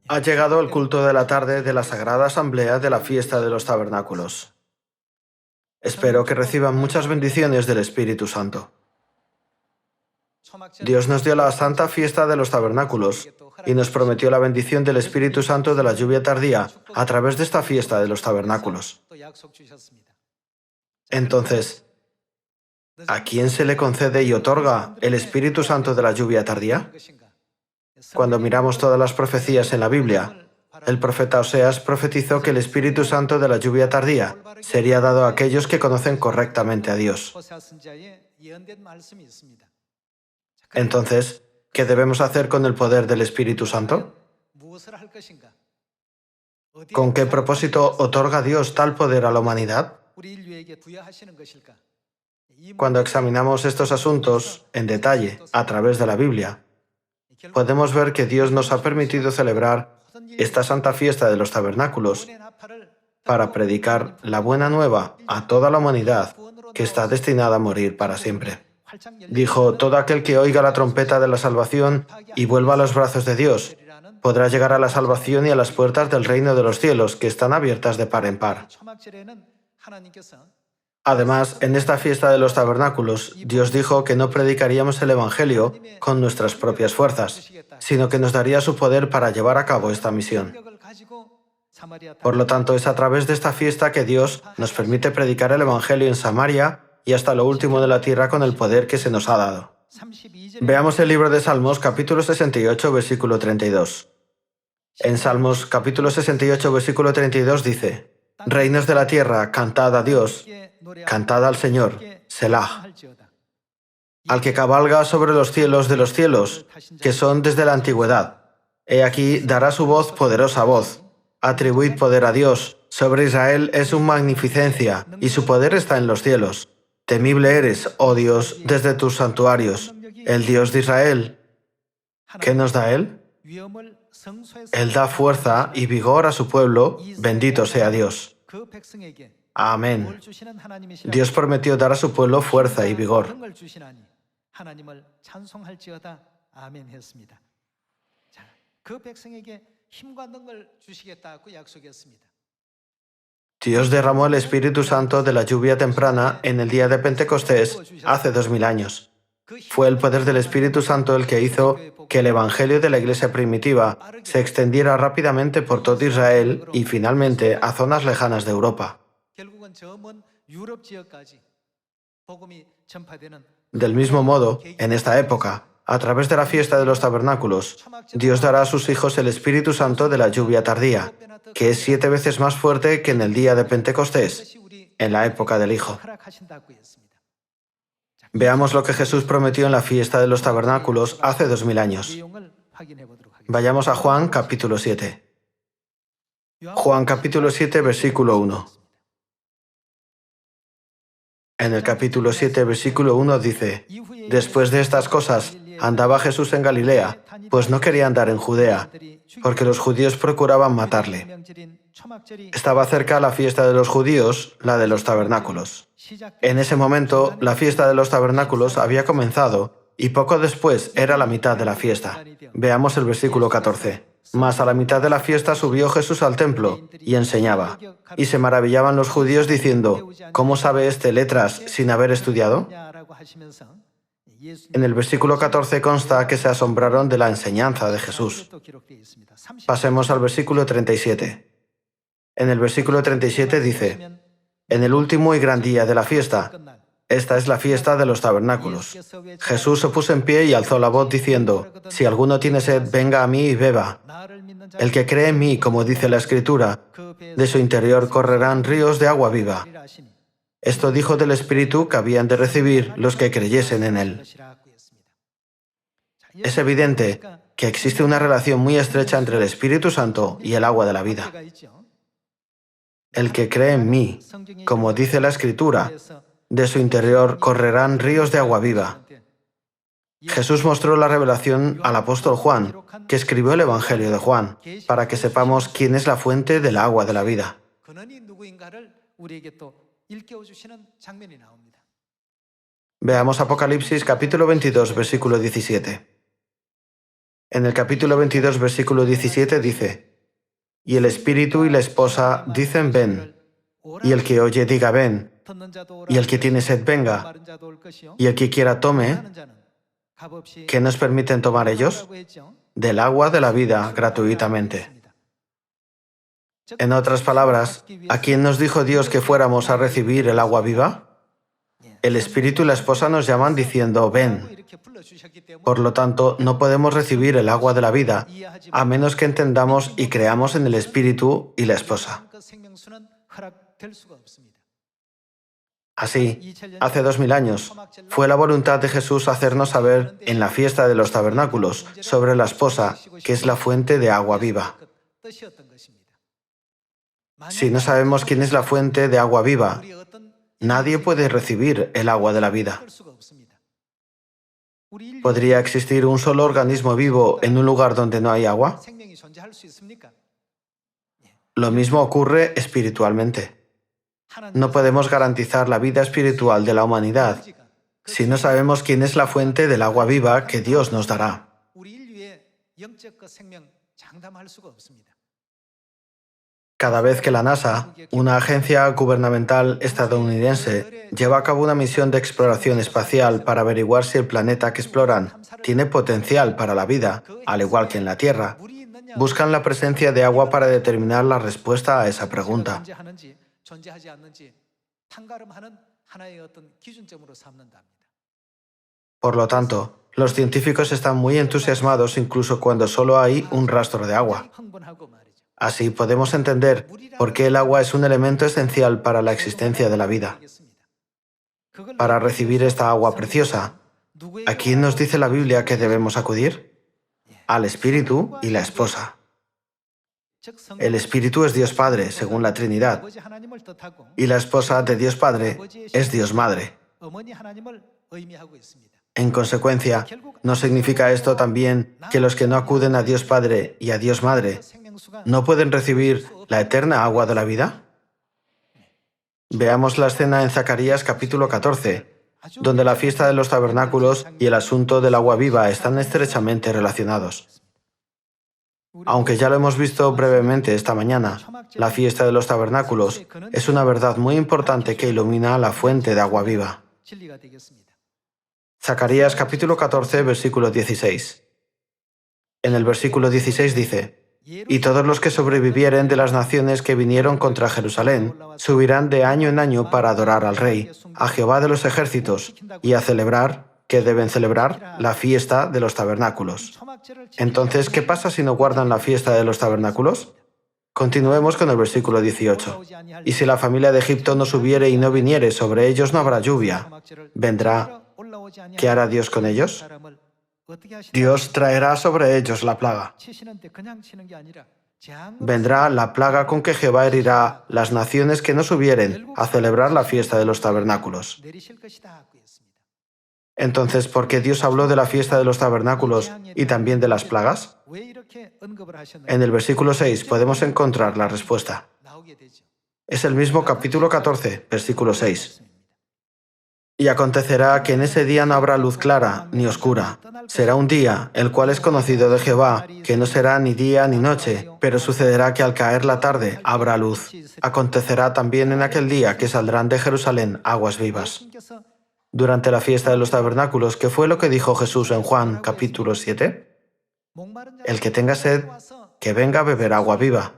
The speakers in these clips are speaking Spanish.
Ha llegado el culto de la tarde de la Sagrada Asamblea de la Fiesta de los Tabernáculos. Espero que reciban muchas bendiciones del Espíritu Santo. Dios nos dio la Santa Fiesta de los Tabernáculos y nos prometió la bendición del Espíritu Santo de la lluvia tardía a través de esta fiesta de los tabernáculos. Entonces, ¿a quién se le concede y otorga el Espíritu Santo de la lluvia tardía? Cuando miramos todas las profecías en la Biblia, el profeta Oseas profetizó que el Espíritu Santo de la lluvia tardía sería dado a aquellos que conocen correctamente a Dios. Entonces, ¿qué debemos hacer con el poder del Espíritu Santo? ¿Con qué propósito otorga Dios tal poder a la humanidad? Cuando examinamos estos asuntos en detalle a través de la Biblia, podemos ver que Dios nos ha permitido celebrar esta santa fiesta de los tabernáculos para predicar la buena nueva a toda la humanidad que está destinada a morir para siempre. Dijo, todo aquel que oiga la trompeta de la salvación y vuelva a los brazos de Dios, podrá llegar a la salvación y a las puertas del reino de los cielos, que están abiertas de par en par. Además, en esta fiesta de los tabernáculos, Dios dijo que no predicaríamos el Evangelio con nuestras propias fuerzas, sino que nos daría su poder para llevar a cabo esta misión. Por lo tanto, es a través de esta fiesta que Dios nos permite predicar el Evangelio en Samaria y hasta lo último de la tierra con el poder que se nos ha dado. Veamos el libro de Salmos, capítulo 68, versículo 32. En Salmos, capítulo 68, versículo 32 dice, reinos de la tierra, cantad a Dios, cantad al Señor, Selah. Al que cabalga sobre los cielos de los cielos, que son desde la antigüedad. He aquí dará su voz poderosa voz. Atribuid poder a Dios. Sobre Israel es su magnificencia, y su poder está en los cielos. Temible eres, oh Dios, desde tus santuarios. El Dios de Israel. ¿Qué nos da Él? Él da fuerza y vigor a su pueblo. Bendito sea Dios. Amén. Dios prometió dar a su pueblo fuerza y vigor. Dios derramó el Espíritu Santo de la lluvia temprana en el día de Pentecostés hace 2000 años. Fue el poder del Espíritu Santo el que hizo que el Evangelio de la Iglesia primitiva se extendiera rápidamente por todo Israel y finalmente a zonas lejanas de Europa. Del mismo modo, en esta época, a través de la fiesta de los tabernáculos, Dios dará a sus hijos el Espíritu Santo de la lluvia tardía, que es 7 veces más fuerte que en el día de Pentecostés, en la época del Hijo. Veamos lo que Jesús prometió en la fiesta de los tabernáculos hace 2000 años. Vayamos a Juan capítulo 7. Juan capítulo 7, versículo 1. En el capítulo 7, versículo 1 dice, después de estas cosas, andaba Jesús en Galilea, pues no quería andar en Judea, porque los judíos procuraban matarle. Estaba cerca la fiesta de los judíos, la de los tabernáculos. En ese momento, la fiesta de los tabernáculos había comenzado, y poco después era la mitad de la fiesta. Veamos el versículo 14. Mas a la mitad de la fiesta subió Jesús al templo y enseñaba. Y se maravillaban los judíos diciendo, ¿cómo sabe este letras sin haber estudiado? En el versículo 14 consta que se asombraron de la enseñanza de Jesús. Pasemos al versículo 37. En el versículo 37 dice, en el último y gran día de la fiesta, esta es la fiesta de los tabernáculos. Jesús se puso en pie y alzó la voz diciendo, si alguno tiene sed, venga a mí y beba. El que cree en mí, como dice la Escritura, de su interior correrán ríos de agua viva. Esto dijo del Espíritu que habían de recibir los que creyesen en Él. Es evidente que existe una relación muy estrecha entre el Espíritu Santo y el agua de la vida. El que cree en mí, como dice la Escritura, de su interior correrán ríos de agua viva. Jesús mostró la revelación al apóstol Juan, que escribió el Evangelio de Juan, para que sepamos quién es la fuente del agua de la vida. Veamos Apocalipsis capítulo 22, versículo 17. En el capítulo 22, versículo 17 dice: Y el espíritu y la esposa dicen ven, y el que oye diga ven, y el que tiene sed venga, y el que quiera tome. ¿Qué nos permiten tomar ellos? Del agua de la vida gratuitamente. En otras palabras, ¿a quién nos dijo Dios que fuéramos a recibir el agua viva? El espíritu y la esposa nos llaman diciendo ven. Por lo tanto, no podemos recibir el agua de la vida a menos que entendamos y creamos en el espíritu y la esposa. Así, hace 2000 años, fue la voluntad de Jesús hacernos saber en la fiesta de los tabernáculos sobre la esposa, que es la fuente de agua viva. Si no sabemos quién es la fuente de agua viva, nadie puede recibir el agua de la vida. ¿Podría existir un solo organismo vivo en un lugar donde no hay agua? Lo mismo ocurre espiritualmente. No podemos garantizar la vida espiritual de la humanidad si no sabemos quién es la fuente del agua viva que Dios nos dará. Cada vez que la NASA, una agencia gubernamental estadounidense, lleva a cabo una misión de exploración espacial para averiguar si el planeta que exploran tiene potencial para la vida, al igual que en la Tierra, buscan la presencia de agua para determinar la respuesta a esa pregunta. Por lo tanto, los científicos están muy entusiasmados incluso cuando solo hay un rastro de agua. Así podemos entender por qué el agua es un elemento esencial para la existencia de la vida. Para recibir esta agua preciosa, ¿a quién nos dice la Biblia que debemos acudir? Al Espíritu y la esposa. El Espíritu es Dios Padre, según la Trinidad, y la esposa de Dios Padre es Dios Madre. En consecuencia, ¿no significa esto también que los que no acuden a Dios Padre y a Dios Madre no pueden recibir la eterna agua de la vida? Veamos la escena en Zacarías capítulo 14, donde la fiesta de los tabernáculos y el asunto del agua viva están estrechamente relacionados. Aunque ya lo hemos visto brevemente esta mañana, la fiesta de los tabernáculos es una verdad muy importante que ilumina la fuente de agua viva. Zacarías capítulo 14, versículo 16. En el versículo 16 dice: Y todos los que sobrevivieren de las naciones que vinieron contra Jerusalén subirán de año en año para adorar al Rey, a Jehová de los ejércitos, y a celebrar, ¿qué deben celebrar? La fiesta de los tabernáculos. Entonces, ¿qué pasa si no guardan la fiesta de los tabernáculos? Continuemos con el versículo 18. Y si la familia de Egipto no subiere y no viniere, sobre ellos no habrá lluvia. ¿Vendrá? ¿Qué hará Dios con ellos? Dios traerá sobre ellos la plaga. Vendrá la plaga con que Jehová herirá las naciones que no subieren a celebrar la fiesta de los tabernáculos. Entonces, ¿por qué Dios habló de la fiesta de los tabernáculos y también de las plagas? En el versículo 6 podemos encontrar la respuesta. Es el mismo capítulo 14, versículo 6. Y acontecerá que en ese día no habrá luz clara ni oscura. Será un día, el cual es conocido de Jehová, que no será ni día ni noche, pero sucederá que al caer la tarde habrá luz. Acontecerá también en aquel día que saldrán de Jerusalén aguas vivas. Durante la fiesta de los tabernáculos, ¿qué fue lo que dijo Jesús en Juan capítulo 7? El que tenga sed, que venga a beber agua viva.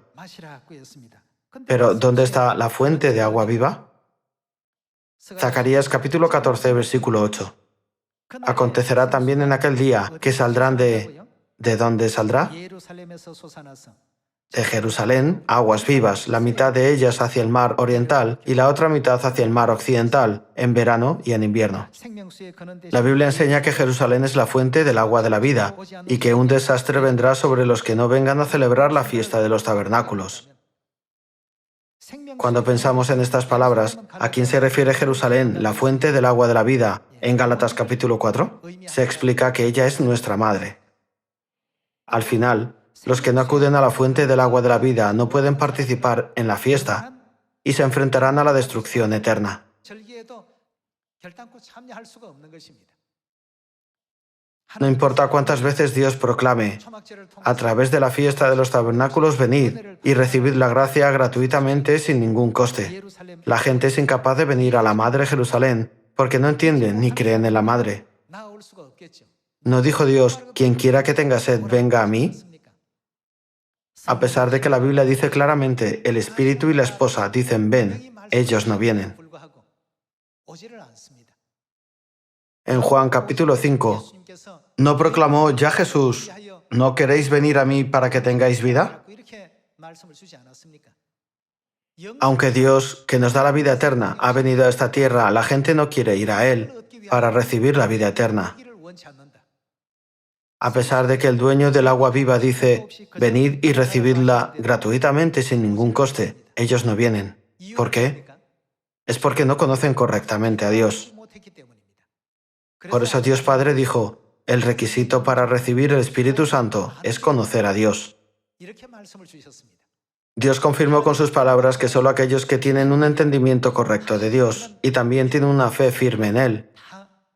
Pero, ¿dónde está la fuente de agua viva? Zacarías capítulo 14, versículo 8. Acontecerá también en aquel día que saldrán ¿de dónde saldrá? De Jerusalén, aguas vivas, la mitad de ellas hacia el mar oriental y la otra mitad hacia el mar occidental, en verano y en invierno. La Biblia enseña que Jerusalén es la fuente del agua de la vida y que un desastre vendrá sobre los que no vengan a celebrar la fiesta de los tabernáculos. Cuando pensamos en estas palabras, ¿a quién se refiere Jerusalén, la fuente del agua de la vida? En Gálatas capítulo 4, se explica que ella es nuestra madre. Al final, los que no acuden a la fuente del agua de la vida no pueden participar en la fiesta y se enfrentarán a la destrucción eterna. No importa cuántas veces Dios proclame, a través de la fiesta de los tabernáculos, venid y recibid la gracia gratuitamente sin ningún coste. La gente es incapaz de venir a la Madre Jerusalén porque no entienden ni creen en la Madre. ¿No dijo Dios, quien quiera que tenga sed, venga a mí? A pesar de que la Biblia dice claramente, el Espíritu y la esposa dicen, ven, ellos no vienen. En Juan capítulo 5, ¿no proclamó ya Jesús, no queréis venir a mí para que tengáis vida? Aunque Dios, que nos da la vida eterna, ha venido a esta tierra, la gente no quiere ir a Él para recibir la vida eterna. A pesar de que el dueño del agua viva dice, venid y recibidla gratuitamente sin ningún coste, ellos no vienen. ¿Por qué? Es porque no conocen correctamente a Dios. Por eso Dios Padre dijo, el requisito para recibir el Espíritu Santo es conocer a Dios. Dios confirmó con sus palabras que solo aquellos que tienen un entendimiento correcto de Dios y también tienen una fe firme en Él,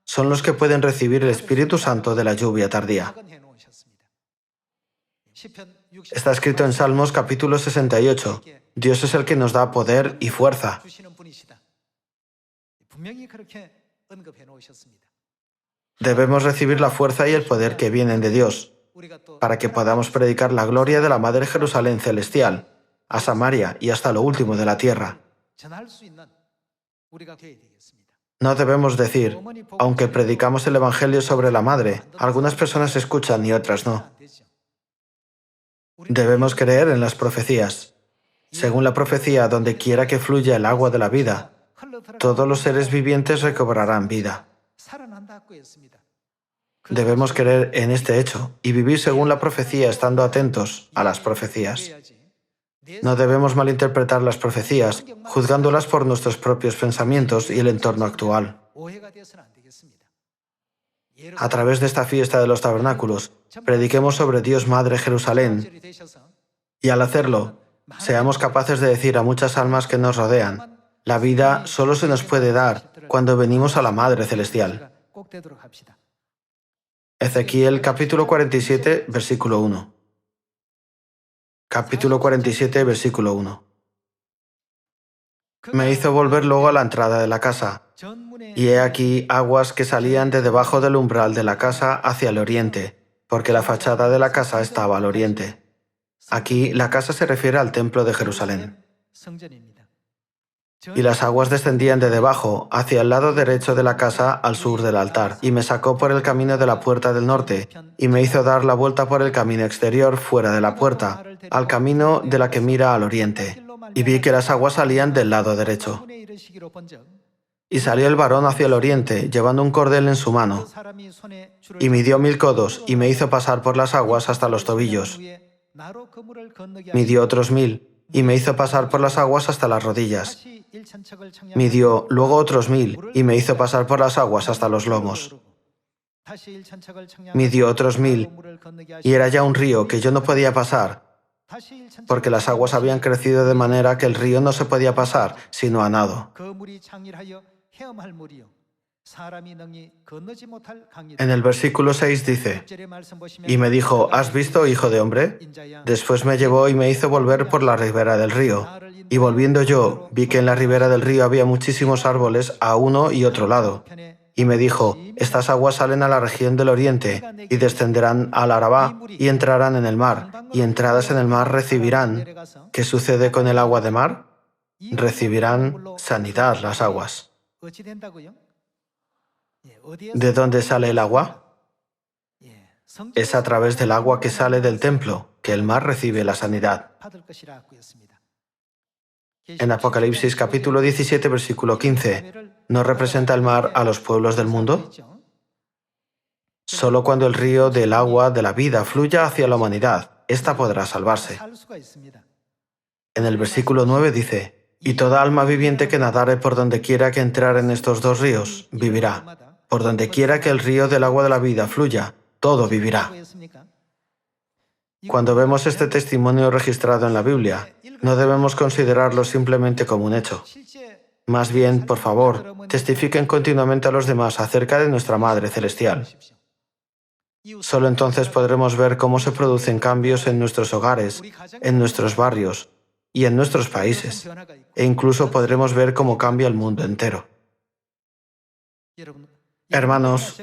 son los que pueden recibir el Espíritu Santo de la lluvia tardía. Está escrito en Salmos capítulo 68, Dios es el que nos da poder y fuerza. Debemos recibir la fuerza y el poder que vienen de Dios, para que podamos predicar la gloria de la Madre Jerusalén celestial, a Samaria y hasta lo último de la tierra. No debemos decir, aunque predicamos el Evangelio sobre la Madre, algunas personas escuchan y otras no. Debemos creer en las profecías. Según la profecía, donde quiera que fluya el agua de la vida, todos los seres vivientes recobrarán vida. Debemos creer en este hecho y vivir según la profecía estando atentos a las profecías. No debemos malinterpretar las profecías, juzgándolas por nuestros propios pensamientos y el entorno actual. A través de esta fiesta de los tabernáculos, prediquemos sobre Dios Madre Jerusalén y al hacerlo, seamos capaces de decir a muchas almas que nos rodean, la vida solo se nos puede dar cuando venimos a la Madre Celestial. Ezequiel capítulo 47, versículo 1. Capítulo 47, versículo 1. Me hizo volver luego a la entrada de la casa, y he aquí aguas que salían de debajo del umbral de la casa hacia el oriente, porque la fachada de la casa estaba al oriente. Aquí la casa se refiere al templo de Jerusalén. Y las aguas descendían de debajo, hacia el lado derecho de la casa, al sur del altar, y me sacó por el camino de la puerta del norte, y me hizo dar la vuelta por el camino exterior fuera de la puerta, al camino de la que mira al oriente, y vi que las aguas salían del lado derecho. Y salió el varón hacia el oriente, llevando un cordel en su mano, y midió 1000 codos, y me hizo pasar por las aguas hasta los tobillos. Midió otros 1000, y me hizo pasar por las aguas hasta las rodillas. Midió luego otros 1000, y me hizo pasar por las aguas hasta los lomos. Midió otros 1000, y era ya un río que yo no podía pasar, porque las aguas habían crecido de manera que el río no se podía pasar, sino a nado. En el versículo 6 dice, y me dijo, ¿has visto, hijo de hombre? Después me llevó y me hizo volver por la ribera del río. Y volviendo yo, vi que en la ribera del río había muchísimos árboles a uno y otro lado. Y me dijo, estas aguas salen a la región del oriente, y descenderán al Arabá, y entrarán en el mar, y entradas en el mar recibirán. ¿Qué sucede con el agua de mar? Recibirán sanidad las aguas. ¿De dónde sale el agua? Es a través del agua que sale del templo, que el mar recibe la sanidad. En Apocalipsis capítulo 17, versículo 15, ¿no representa el mar a los pueblos del mundo? Solo cuando el río del agua de la vida fluya hacia la humanidad, ésta podrá salvarse. En el versículo 9 dice, y toda alma viviente que nadare por donde quiera que entrar en estos dos ríos, vivirá. Por donde quiera que el río del agua de la vida fluya, todo vivirá. Cuando vemos este testimonio registrado en la Biblia, no debemos considerarlo simplemente como un hecho. Más bien, por favor, testifiquen continuamente a los demás acerca de nuestra Madre Celestial. Solo entonces podremos ver cómo se producen cambios en nuestros hogares, en nuestros barrios y en nuestros países, e incluso podremos ver cómo cambia el mundo entero. Hermanos,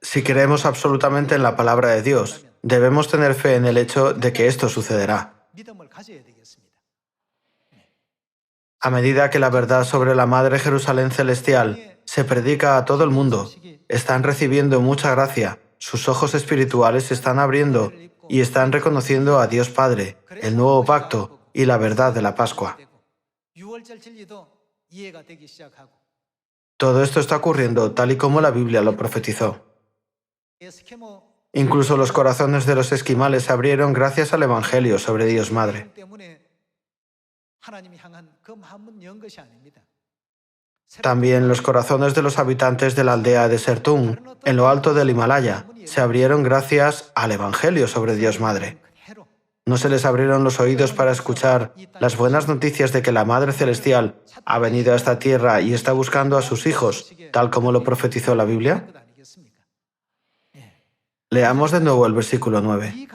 si creemos absolutamente en la palabra de Dios, debemos tener fe en el hecho de que esto sucederá. A medida que la verdad sobre la Madre Jerusalén Celestial se predica a todo el mundo, están recibiendo mucha gracia, sus ojos espirituales se están abriendo y están reconociendo a Dios Padre, el nuevo pacto y la verdad de la Pascua. Todo esto está ocurriendo tal y como la Biblia lo profetizó. Incluso los corazones de los esquimales se abrieron gracias al Evangelio sobre Dios Madre. También los corazones de los habitantes de la aldea de Sertung, en lo alto del Himalaya, se abrieron gracias al Evangelio sobre Dios Madre. ¿No se les abrieron los oídos para escuchar las buenas noticias de que la Madre Celestial ha venido a esta tierra y está buscando a sus hijos, tal como lo profetizó la Biblia? Leamos de nuevo el versículo 9.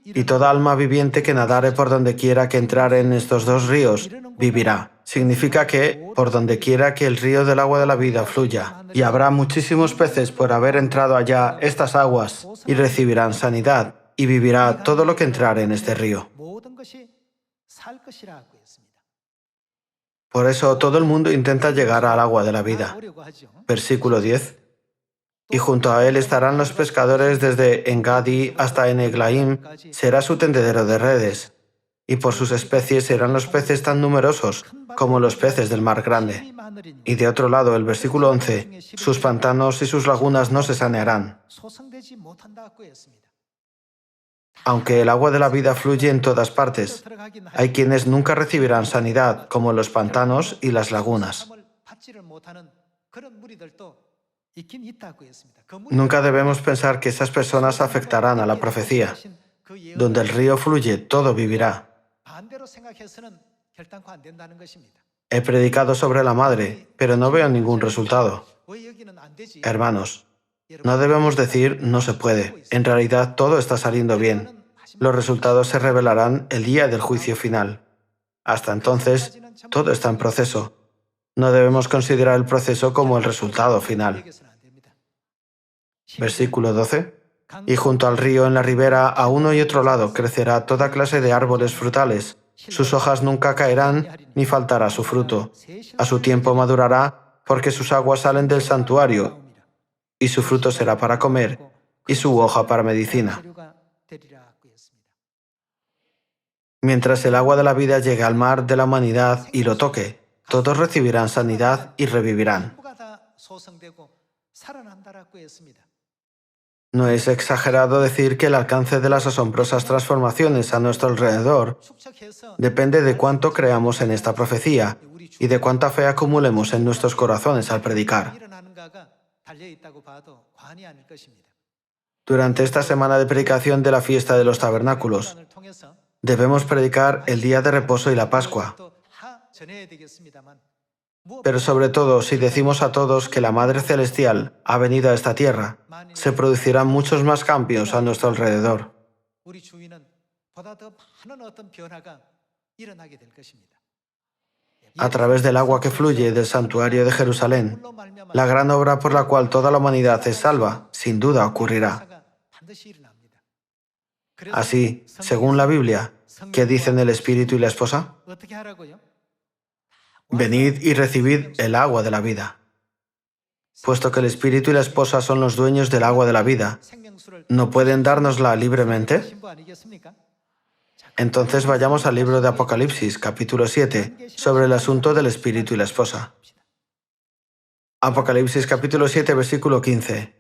Y toda alma viviente que nadare por donde quiera que entrare en estos dos ríos, vivirá. Significa que, por donde quiera que el río del agua de la vida fluya, y habrá muchísimos peces por haber entrado allá estas aguas, y recibirán sanidad, y vivirá todo lo que entrare en este río. Por eso todo el mundo intenta llegar al agua de la vida. Versículo 10. Y junto a él estarán los pescadores desde Engadi hasta Eneglaim, será su tendedero de redes. Y por sus especies serán los peces tan numerosos como los peces del mar grande. Y de otro lado, el versículo 11, sus pantanos y sus lagunas no se sanearán. Aunque el agua de la vida fluye en todas partes, hay quienes nunca recibirán sanidad, como los pantanos y las lagunas. Nunca debemos pensar que esas personas afectarán a la profecía. Donde el río fluye, todo vivirá. He predicado sobre la Madre, pero no veo ningún resultado. Hermanos, no debemos decir no se puede. En realidad todo está saliendo bien. Los resultados se revelarán el día del juicio final. Hasta entonces, todo está en proceso. No debemos considerar el proceso como el resultado final. Versículo 12. Y junto al río en la ribera, a uno y otro lado, crecerá toda clase de árboles frutales. Sus hojas nunca caerán, ni faltará su fruto. A su tiempo madurará, porque sus aguas salen del santuario, y su fruto será para comer, y su hoja para medicina. Mientras el agua de la vida llegue al mar de la humanidad y lo toque, todos recibirán sanidad y revivirán. No es exagerado decir que el alcance de las asombrosas transformaciones a nuestro alrededor depende de cuánto creamos en esta profecía y de cuánta fe acumulemos en nuestros corazones al predicar. Durante esta semana de predicación de la fiesta de los tabernáculos, debemos predicar el día de reposo y la Pascua. Pero sobre todo, si decimos a todos que la Madre Celestial ha venido a esta tierra, se producirán muchos más cambios a nuestro alrededor. A través del agua que fluye del santuario de Jerusalén, la gran obra por la cual toda la humanidad es salva, sin duda ocurrirá. Así, según la Biblia, ¿qué dicen el Espíritu y la esposa? Venid y recibid el agua de la vida. Puesto que el Espíritu y la esposa son los dueños del agua de la vida, ¿no pueden dárnosla libremente? Entonces vayamos al libro de Apocalipsis, capítulo 7, sobre el asunto del Espíritu y la esposa. Apocalipsis, capítulo 7, versículo 15.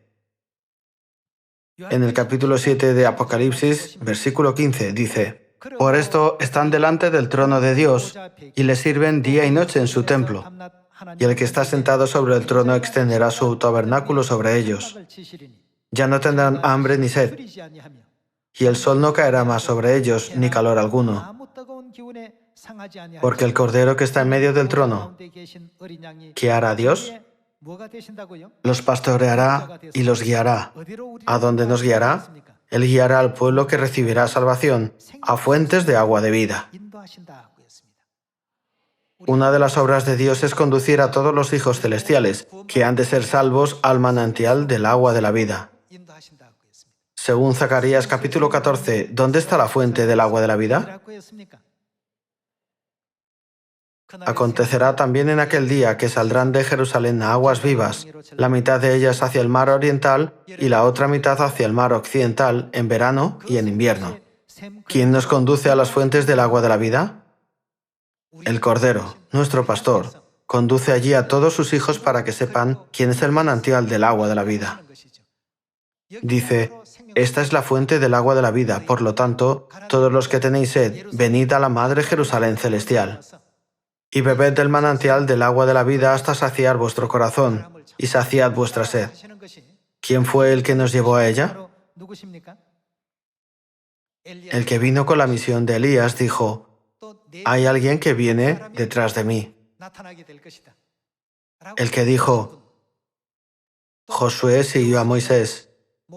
En el capítulo 7 de Apocalipsis, versículo 15, dice: Por esto están delante del trono de Dios y le sirven día y noche en su templo. Y el que está sentado sobre el trono extenderá su tabernáculo sobre ellos. Ya no tendrán hambre ni sed, y el sol no caerá más sobre ellos, ni calor alguno. Porque el Cordero que está en medio del trono, ¿qué hará Dios? Los pastoreará y los guiará. ¿A dónde nos guiará? Él guiará al pueblo que recibirá salvación, a fuentes de agua de vida. Una de las obras de Dios es conducir a todos los hijos celestiales, que han de ser salvos, al manantial del agua de la vida. Según Zacarías capítulo 14, ¿dónde está la fuente del agua de la vida? Acontecerá también en aquel día que saldrán de Jerusalén aguas vivas, la mitad de ellas hacia el mar oriental y la otra mitad hacia el mar occidental, en verano y en invierno. ¿Quién nos conduce a las fuentes del agua de la vida? El Cordero, nuestro pastor, conduce allí a todos sus hijos para que sepan quién es el manantial del agua de la vida. Dice, esta es la fuente del agua de la vida, por lo tanto, todos los que tenéis sed, venid a la Madre Jerusalén celestial. Y bebed del manantial del agua de la vida hasta saciar vuestro corazón, y saciad vuestra sed. ¿Quién fue el que nos llevó a ella? El que vino con la misión de Elías dijo, hay alguien que viene detrás de mí. El que dijo, Josué siguió a Moisés,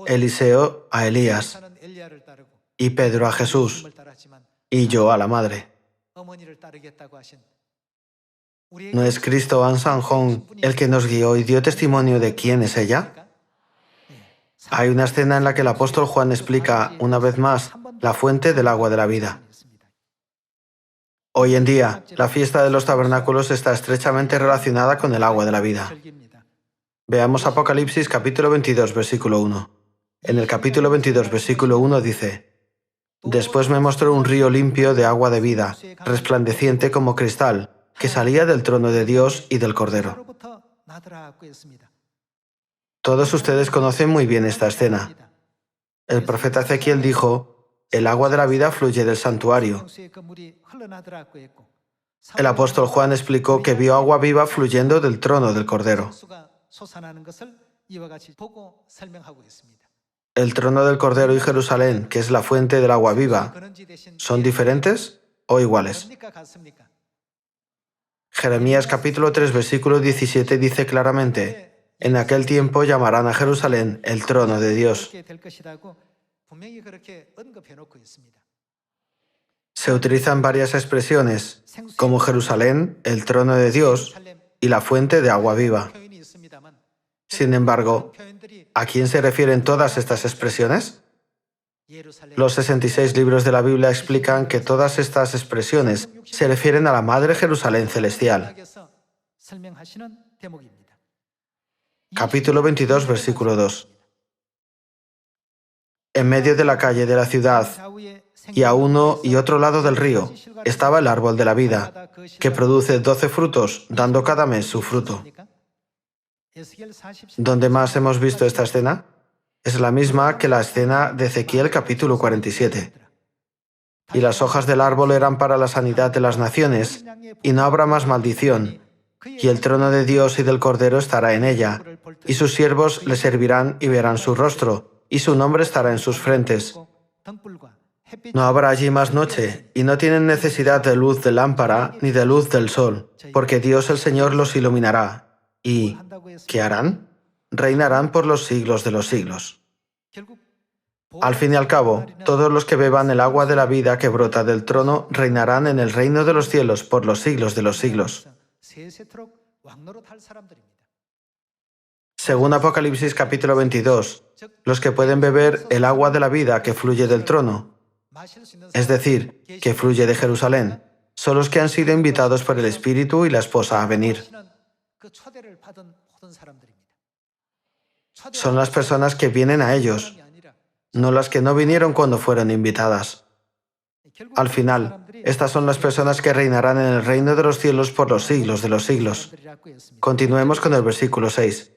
Eliseo a Elías, y Pedro a Jesús, y yo a la Madre. ¿No es Cristo An Sanjón el que nos guió y dio testimonio de quién es ella? Hay una escena en la que el apóstol Juan explica, una vez más, la fuente del agua de la vida. Hoy en día, la fiesta de los tabernáculos está estrechamente relacionada con el agua de la vida. Veamos Apocalipsis capítulo 22, versículo 1. En el capítulo 22, versículo 1 dice, Después me mostró un río limpio de agua de vida, resplandeciente como cristal, que salía del trono de Dios y del Cordero. Todos ustedes conocen muy bien esta escena. El profeta Ezequiel dijo, el agua de la vida fluye del santuario. El apóstol Juan explicó que vio agua viva fluyendo del trono del Cordero. ¿El trono del Cordero y Jerusalén, que es la fuente del agua viva, son diferentes o iguales? Jeremías capítulo 3, versículo 17 dice claramente, en aquel tiempo llamarán a Jerusalén el trono de Dios. Se utilizan varias expresiones, como Jerusalén, el trono de Dios, y la fuente de agua viva. Sin embargo, ¿a quién se refieren todas estas expresiones? Los 66 libros de la Biblia explican que todas estas expresiones se refieren a la Madre Jerusalén celestial. Capítulo 22, versículo 2. En medio de la calle de la ciudad, y a uno y otro lado del río, estaba el árbol de la vida, que produce 12 frutos, dando cada mes su fruto. ¿Dónde más hemos visto esta escena? Es la misma que la escena de Ezequiel capítulo 47. Y las hojas del árbol eran para la sanidad de las naciones, y no habrá más maldición, y el trono de Dios y del Cordero estará en ella, y sus siervos le servirán y verán su rostro, y su nombre estará en sus frentes. No habrá allí más noche, y no tienen necesidad de luz de lámpara ni de luz del sol, porque Dios el Señor los iluminará. ¿Y qué harán? Reinarán por los siglos de los siglos. Al fin y al cabo, todos los que beban el agua de la vida que brota del trono reinarán en el reino de los cielos por los siglos de los siglos. Según Apocalipsis capítulo 22, los que pueden beber el agua de la vida que fluye del trono, es decir, que fluye de Jerusalén, son los que han sido invitados por el Espíritu y la esposa a venir. Son las personas que vienen a ellos, no las que no vinieron cuando fueron invitadas. Al final, estas son las personas que reinarán en el reino de los cielos por los siglos de los siglos. Continuemos con el versículo 6.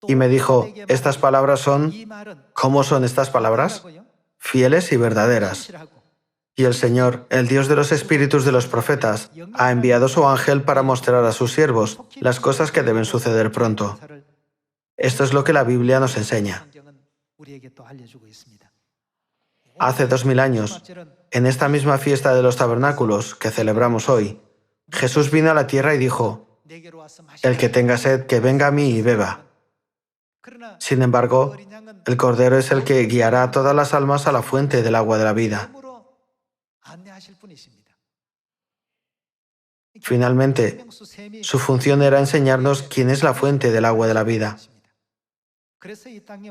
Y me dijo, estas palabras son... ¿Cómo son estas palabras? Fieles y verdaderas. Y el Señor, el Dios de los espíritus de los profetas, ha enviado su ángel para mostrar a sus siervos las cosas que deben suceder pronto. Esto es lo que la Biblia nos enseña. Hace 2000 años, en esta misma fiesta de los tabernáculos que celebramos hoy, Jesús vino a la tierra y dijo, El que tenga sed, que venga a mí y beba. Sin embargo, el Cordero es el que guiará a todas las almas a la fuente del agua de la vida. Finalmente, su función era enseñarnos quién es la fuente del agua de la vida.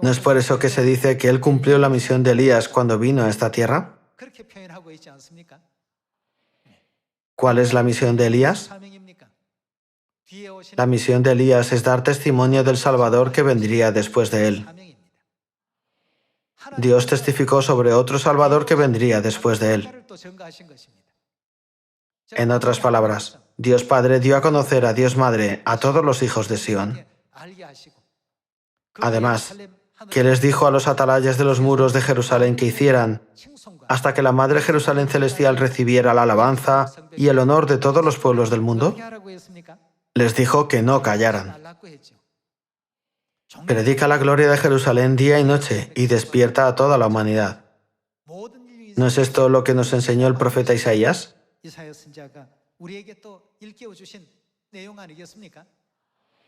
¿No es por eso que se dice que él cumplió la misión de Elías cuando vino a esta tierra? ¿Cuál es la misión de Elías? La misión de Elías es dar testimonio del Salvador que vendría después de él. Dios testificó sobre otro Salvador que vendría después de él. En otras palabras, Dios Padre dio a conocer a Dios Madre a todos los hijos de Sión. Además, ¿qué les dijo a los atalayas de los muros de Jerusalén que hicieran hasta que la Madre Jerusalén Celestial recibiera la alabanza y el honor de todos los pueblos del mundo? Les dijo que no callaran. Predica la gloria de Jerusalén día y noche y despierta a toda la humanidad. ¿No es esto lo que nos enseñó el profeta Isaías?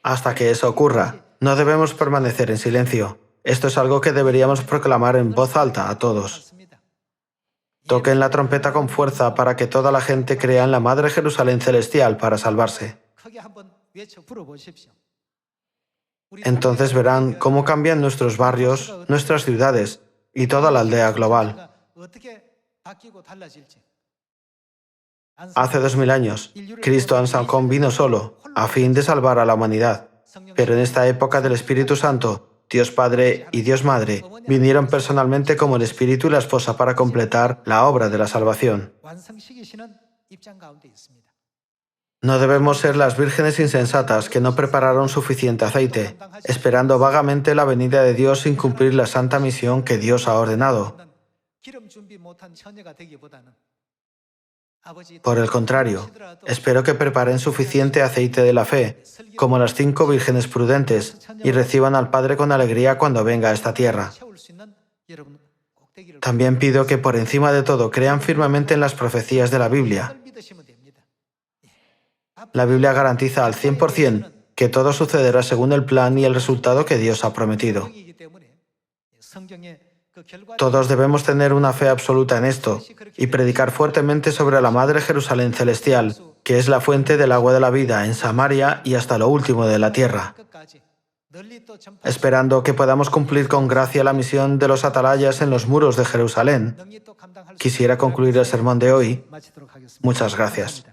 Hasta que eso ocurra, no debemos permanecer en silencio. Esto es algo que deberíamos proclamar en voz alta a todos. Toquen la trompeta con fuerza para que toda la gente crea en la Madre Jerusalén Celestial para salvarse. Entonces verán cómo cambian nuestros barrios, nuestras ciudades y toda la aldea global. Hace 2000 años, Cristo Ansalcón vino solo, a fin de salvar a la humanidad. Pero en esta época del Espíritu Santo, Dios Padre y Dios Madre vinieron personalmente como el Espíritu y la Esposa para completar la obra de la salvación. No debemos ser las vírgenes insensatas que no prepararon suficiente aceite, esperando vagamente la venida de Dios sin cumplir la santa misión que Dios ha ordenado. Por el contrario, espero que preparen suficiente aceite de la fe, como las 5 vírgenes prudentes, y reciban al Padre con alegría cuando venga a esta tierra. También pido que por encima de todo crean firmemente en las profecías de la Biblia. La Biblia garantiza al 100% que todo sucederá según el plan y el resultado que Dios ha prometido. Todos debemos tener una fe absoluta en esto y predicar fuertemente sobre la Madre Jerusalén Celestial, que es la fuente del agua de la vida en Samaria y hasta lo último de la tierra. Esperando que podamos cumplir con gracia la misión de los atalayas en los muros de Jerusalén, quisiera concluir el sermón de hoy. Muchas gracias.